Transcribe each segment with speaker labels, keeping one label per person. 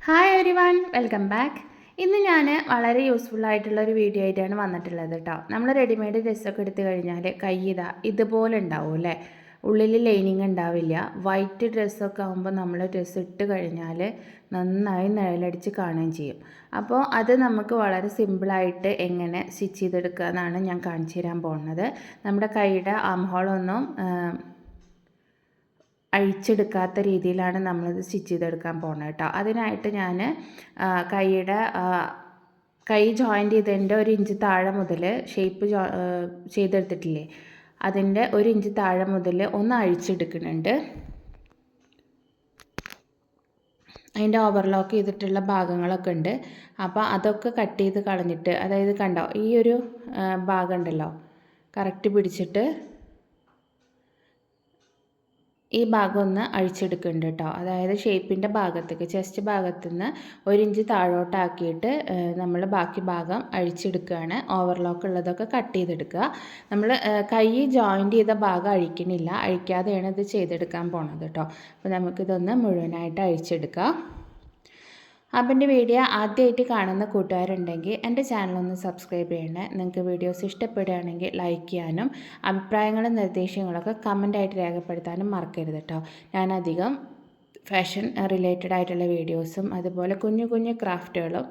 Speaker 1: Hi every one, welcome back. ഇന്ന് ഞാൻ വളരെ യൂസ്ഫുൾ ആയിട്ടുള്ളൊരു വീഡിയോ ആയിട്ടാണ് വന്നിട്ടുള്ളത് കേട്ടോ. നമ്മൾ റെഡിമെയ്ഡ് ഡ്രസ്സൊക്കെ എടുത്തു കഴിഞ്ഞാൽ ഇതുപോലെ ഉണ്ടാവും അല്ലേ, ഉള്ളിൽ ലൈനിങ് ഉണ്ടാവില്ല. വൈറ്റ് ഡ്രസ്സൊക്കെ ആകുമ്പോൾ നമ്മൾ ഡ്രസ്സ് ഇട്ട് കഴിഞ്ഞാൽ നന്നായി നിഴലടിച്ച് കാണുകയും ചെയ്യും. അപ്പോൾ അത് നമുക്ക് വളരെ സിമ്പിളായിട്ട് എങ്ങനെ സ്റ്റിച്ച് ചെയ്തെടുക്കുക എന്നാണ് ഞാൻ കാണിച്ചു തരാൻ പോകുന്നത്. നമ്മുടെ കൈയുടെ ആം ഹോളൊന്നും അഴിച്ചെടുക്കാത്ത രീതിയിലാണ് നമ്മളിത് സ്റ്റിച്ച് ചെയ്തെടുക്കാൻ പോകുന്നത് കേട്ടോ. അതിനായിട്ട് ഞാൻ കൈയുടെ കൈ ജോയിൻ്റ് ചെയ്തതിൻ്റെ 1 ഇഞ്ച് താഴെ മുതൽ ഷേപ്പ് ചെയ്തെടുത്തിട്ടില്ലേ, അതിൻ്റെ 1 ഇഞ്ച് താഴെ മുതൽ ഒന്ന് അഴിച്ചെടുക്കുന്നുണ്ട്. അതിൻ്റെ ഓവർലോക്ക് ചെയ്തിട്ടുള്ള ഭാഗങ്ങളൊക്കെ ഉണ്ട്. അപ്പോൾ അതൊക്കെ കട്ട് ചെയ്ത് കളഞ്ഞിട്ട്, അതായത് കണ്ടോ ഈ ഒരു ഭാഗം ഉണ്ടല്ലോ, കറക്റ്റ് പിടിച്ചിട്ട് ഈ ഭാഗം ഒന്ന് അഴിച്ചെടുക്കുന്നുണ്ട് കേട്ടോ. അതായത് ഷേപ്പിൻ്റെ ഭാഗത്തേക്ക്, ചെസ്റ്റ് ഭാഗത്തു നിന്ന് 1 ഇഞ്ച് താഴോട്ടാക്കിയിട്ട് നമ്മൾ ബാക്കി ഭാഗം അഴിച്ചെടുക്കുകയാണ്. ഓവർലോക്ക് ഉള്ളതൊക്കെ കട്ട് ചെയ്തെടുക്കുക. നമ്മൾ കൈ ജോയിൻ്റ് ചെയ്ത ഭാഗം അഴിക്കണില്ല, അഴിക്കാതെയാണ് ഇത് ചെയ്തെടുക്കാൻ പോണത് കേട്ടോ. അപ്പോൾ നമുക്കിതൊന്ന് മുഴുവനായിട്ട് അഴിച്ചെടുക്കാം. അപ്പം എൻ്റെ വീഡിയോ ആദ്യമായിട്ട് കാണുന്ന കൂട്ടുകാരുണ്ടെങ്കിൽ എൻ്റെ ചാനലൊന്ന് സബ്സ്ക്രൈബ് ചെയ്യണേ. നിങ്ങൾക്ക് വീഡിയോസ് ഇഷ്ടപ്പെടുകയാണെങ്കിൽ ലൈക്ക് ചെയ്യാനും അഭിപ്രായങ്ങളും നിർദ്ദേശങ്ങളൊക്കെ കമൻ്റായിട്ട് രേഖപ്പെടുത്താനും മറക്കരുത് കേട്ടോ. ഞാനധികം ഫാഷൻ റിലേറ്റഡ് ആയിട്ടുള്ള വീഡിയോസും അതുപോലെ കുഞ്ഞു കുഞ്ഞു ക്രാഫ്റ്റുകളും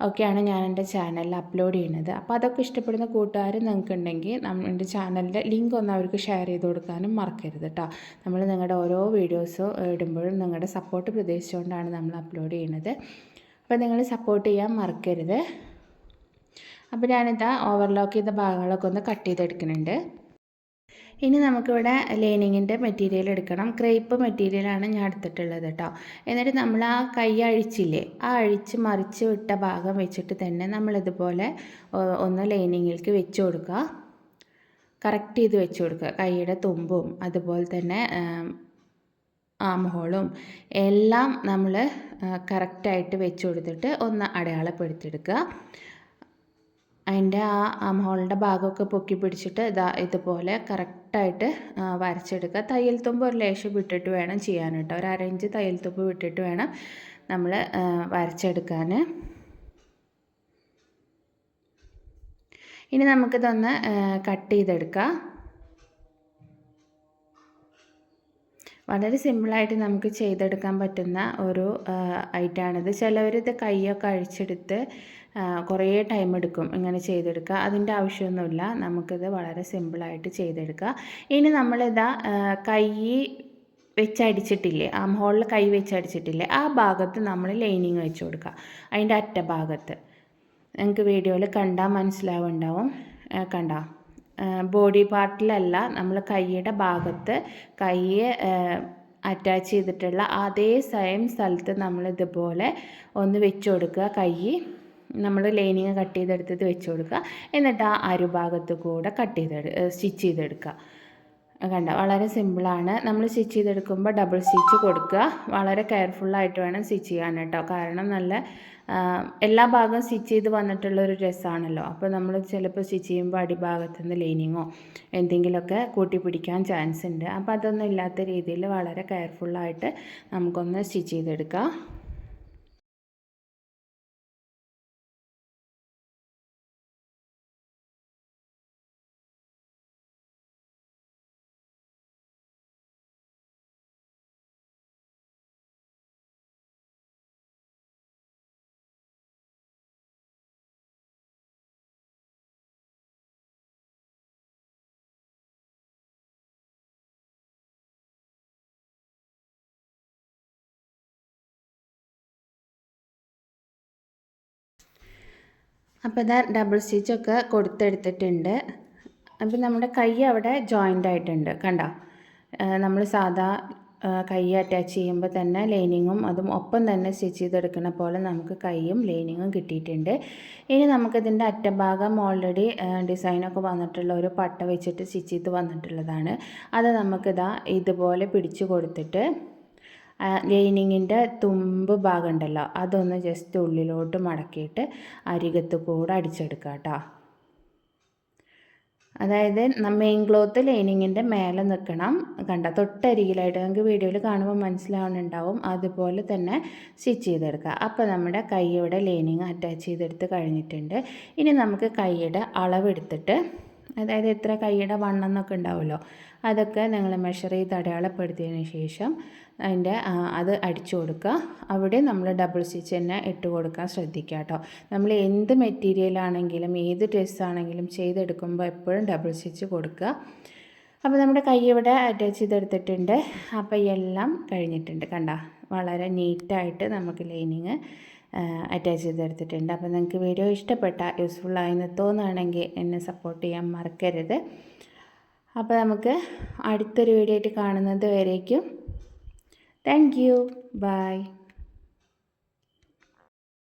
Speaker 1: ഒക്കെയാണ് ഞാൻ എൻ്റെ ചാനലിൽ അപ്ലോഡ് ചെയ്യുന്നത്. അപ്പോൾ അതൊക്കെ ഇഷ്ടപ്പെടുന്ന കൂട്ടുകാർ നിങ്ങൾക്കുണ്ടെങ്കിൽ എൻ്റെ ചാനലിൻ്റെ ലിങ്ക് ഒന്ന് അവർക്ക് ഷെയർ ചെയ്ത് കൊടുക്കാനും മറക്കരുത് കേട്ടോ. നമ്മൾ നിങ്ങളുടെ ഓരോ വീഡിയോസും ഇടുമ്പോഴും നിങ്ങളുടെ സപ്പോർട്ട് പ്രതീക്ഷിച്ചുകൊണ്ടാണ് നമ്മൾ അപ്ലോഡ് ചെയ്യുന്നത്. അപ്പോൾ നിങ്ങൾ സപ്പോർട്ട് ചെയ്യാൻ മറക്കരുത്. അപ്പോൾ ഞാനിതാ ഓവർലോക്ക് ചെയ്ത ഭാഗങ്ങളൊക്കെ ഒന്ന് കട്ട് ചെയ്തെടുക്കുന്നുണ്ട്. ഇനി നമുക്കിവിടെ ലൈനിങ്ങിൻ്റെ മെറ്റീരിയൽ എടുക്കണം. ക്രേപ്പ് മെറ്റീരിയലാണ് ഞാൻ എടുത്തിട്ടുള്ളത് കേട്ടോ. എന്നിട്ട് നമ്മൾ ആ കൈ അഴിച്ചില്ലേ, ആ അഴിച്ച് മറിച്ച് വിട്ട ഭാഗം വെച്ചിട്ട് തന്നെ നമ്മളിതുപോലെ ഒന്ന് ലൈനിങ്ങിലേക്ക് വെച്ച് കൊടുക്കുക. കറക്റ്റ് ചെയ്ത് വെച്ച് കൊടുക്കുക. കൈയുടെ തുമ്പും അതുപോലെ തന്നെ ആം ഹോളും എല്ലാം നമ്മൾ കറക്റ്റായിട്ട് വെച്ച് കൊടുത്തിട്ട് ഒന്ന് അടയാളപ്പെടുത്തിയെടുക്കുക. അതിൻ്റെ ആ ആം ഹോളിൻ്റെ ഭാഗമൊക്കെ പൊക്കി പിടിച്ചിട്ട് ഇതുപോലെ കറക്റ്റായിട്ട് വരച്ചെടുക്കുക. തയ്യൽ തുമ്പ് ഒരു ലേശം വിട്ടിട്ട് വേണം ചെയ്യാൻ കേട്ടോ. ഒരു 1/2 ഇഞ്ച് തയ്യൽ തുമ്പ് വിട്ടിട്ട് വേണം നമ്മൾ വരച്ചെടുക്കാൻ. ഇനി നമുക്കിതൊന്ന് കട്ട് ചെയ്തെടുക്കാം. വളരെ സിമ്പിളായിട്ട് നമുക്ക് ചെയ്തെടുക്കാൻ പറ്റുന്ന ഒരു ഐറ്റമാണിത്. ചിലവരിത് കൈയൊക്കെ അഴിച്ചെടുത്ത് കുറേ ടൈം എടുക്കും ഇങ്ങനെ ചെയ്തെടുക്കുക. അതിൻ്റെ ആവശ്യമൊന്നുമില്ല, നമുക്കിത് വളരെ സിമ്പിളായിട്ട് ചെയ്തെടുക്കുക. ഇനി നമ്മളിതാ കൈ വെച്ചടിച്ചിട്ടില്ലേ, ആം ഹോളിൽ കൈ വെച്ചടിച്ചിട്ടില്ലേ, ആ ഭാഗത്ത് നമ്മൾ ലൈനിങ് വെച്ച് കൊടുക്കുക. അതിൻ്റെ അറ്റഭാഗത്ത് നിങ്ങൾക്ക് വീഡിയോയിൽ കണ്ടാൽ മനസ്സിലാവുണ്ടാവും. കണ്ടോ, ബോഡി പാർട്ടിലല്ല, നമ്മൾ കൈയുടെ ഭാഗത്ത് കൈ അറ്റാച്ച് ചെയ്തിട്ടുള്ള അതേ സെയിം സ്ഥലത്ത് നമ്മളിതുപോലെ ഒന്ന് വെച്ച് കൊടുക്കുക. കൈ നമ്മൾ ലൈനിങ് കട്ട് ചെയ്തെടുത്തത് വെച്ച് കൊടുക്കുക. എന്നിട്ട് ആ അരുഭാഗത്ത് കൂടെ സ്റ്റിച്ച് ചെയ്തെടുക്കുക. കണ്ട, വളരെ സിമ്പിളാണ്. നമ്മൾ സ്റ്റിച്ച് ചെയ്തെടുക്കുമ്പോൾ ഡബിൾ സ്റ്റിച്ച് കൊടുക്കുക. വളരെ കെയർഫുള്ളായിട്ട് വേണം സ്റ്റിച്ച് ചെയ്യാൻ കേട്ടോ. കാരണം നല്ല എല്ലാ ഭാഗവും സ്റ്റിച്ച് ചെയ്ത് വന്നിട്ടുള്ളൊരു ഡ്രസ്സാണല്ലോ. അപ്പോൾ നമ്മൾ ചിലപ്പോൾ സ്റ്റിച്ച് ചെയ്യുമ്പോൾ അടിഭാഗത്തു നിന്ന് ലൈനിങ്ങോ എന്തെങ്കിലുമൊക്കെ കൂട്ടി പിടിക്കാൻ ചാൻസ് ഉണ്ട്. അപ്പോൾ അതൊന്നും ഇല്ലാത്ത രീതിയിൽ വളരെ കെയർഫുള്ളായിട്ട് നമുക്കൊന്ന് സ്റ്റിച്ച് ചെയ്തെടുക്കാം. അപ്പോൾ ഇതാ ഡബിൾ സ്റ്റിച്ചൊക്കെ കൊടുത്തെടുത്തിട്ടുണ്ട്. അപ്പോൾ നമ്മുടെ കൈ അവിടെ ജോയിൻ്റ് ആയിട്ടുണ്ട്. കണ്ടോ, നമ്മൾ സാധാ കൈ അറ്റാച്ച് ചെയ്യുമ്പോൾ തന്നെ ലൈനിങ്ങും അതും ഒപ്പം തന്നെ സ്റ്റിച്ച് ചെയ്തെടുക്കുന്ന പോലെ നമുക്ക് കൈയും ലൈനിങ്ങും കിട്ടിയിട്ടുണ്ട്. ഇനി നമുക്കിതിൻ്റെ അറ്റഭാഗം ഓൾറെഡി ഡിസൈനൊക്കെ വന്നിട്ടുള്ള ഒരു പട്ട വെച്ചിട്ട് സ്റ്റിച്ച് ചെയ്ത് വന്നിട്ടുള്ളതാണ്. അത് നമുക്കിതാ ഇതുപോലെ പിടിച്ചു കൊടുത്തിട്ട് ലൈനിങ്ങിൻ്റെ തുമ്പ് ഭാഗം ഉണ്ടല്ലോ, അതൊന്ന് ജസ്റ്റ് ഉള്ളിലോട്ട് മടക്കിയിട്ട് അരികത്ത് കൂടെ അടിച്ചെടുക്കുക കേട്ടോ. അതായത് മെയിൻ ക്ലോത്ത് ലൈനിങ്ങിൻ്റെ മേലെ നിൽക്കണം. കണ്ട തൊട്ടരികിലായിട്ട് നമുക്ക് വീഡിയോയിൽ കാണുമ്പോൾ മനസ്സിലാവുന്നുണ്ടാവും. അതുപോലെ തന്നെ സ്റ്റിച്ച് ചെയ്തെടുക്കുക. അപ്പോൾ നമ്മുടെ കൈയുടെ ലൈനിങ് അറ്റാച്ച് ചെയ്തെടുത്ത് കഴിഞ്ഞിട്ടുണ്ട്. ഇനി നമുക്ക് കൈയുടെ അളവെടുത്തിട്ട്, അതായത് എത്ര കൈയുടെ വണ്ണം എന്നൊക്കെ ഉണ്ടാവുമല്ലോ, അതൊക്കെ നിങ്ങൾ മെഷർ ചെയ്ത് അടയാളപ്പെടുത്തിയതിന് ശേഷം അത് അടിച്ചു കൊടുക്കുക. അവിടെ നമ്മൾ ഡബിൾ സ്റ്റിച്ച് തന്നെ ഇട്ട് കൊടുക്കാൻ ശ്രദ്ധിക്കുക കേട്ടോ. നമ്മൾ എന്ത് മെറ്റീരിയലാണെങ്കിലും ഏത് ഡ്രസ്സാണെങ്കിലും ചെയ്തെടുക്കുമ്പോൾ എപ്പോഴും ഡബിൾ സ്റ്റിച്ച് കൊടുക്കുക. അപ്പോൾ നമ്മുടെ കൈ ഇവിടെ അറ്റാച്ച് ചെയ്തെടുത്തിട്ടുണ്ട്. അപ്പോൾ എല്ലാം കഴിഞ്ഞിട്ടുണ്ട്. കണ്ട, വളരെ നീറ്റായിട്ട് നമുക്ക് ലൈനിങ് അറ്റാച്ച് ചെയ്തെടുത്തിട്ടുണ്ട്. അപ്പോൾ നിങ്ങൾക്ക് വീഡിയോ ഇഷ്ടപ്പെട്ട യൂസ്ഫുള്ളായെന്ന് തോന്നുകയാണെങ്കിൽ എന്നെ സപ്പോർട്ട് ചെയ്യാൻ മറക്കരുത്. അപ്പോൾ നമുക്ക് അടുത്തൊരു വീഡിയോ ആയിട്ട് കാണുന്നത് വരേക്കും താങ്ക് യു. ബൈ.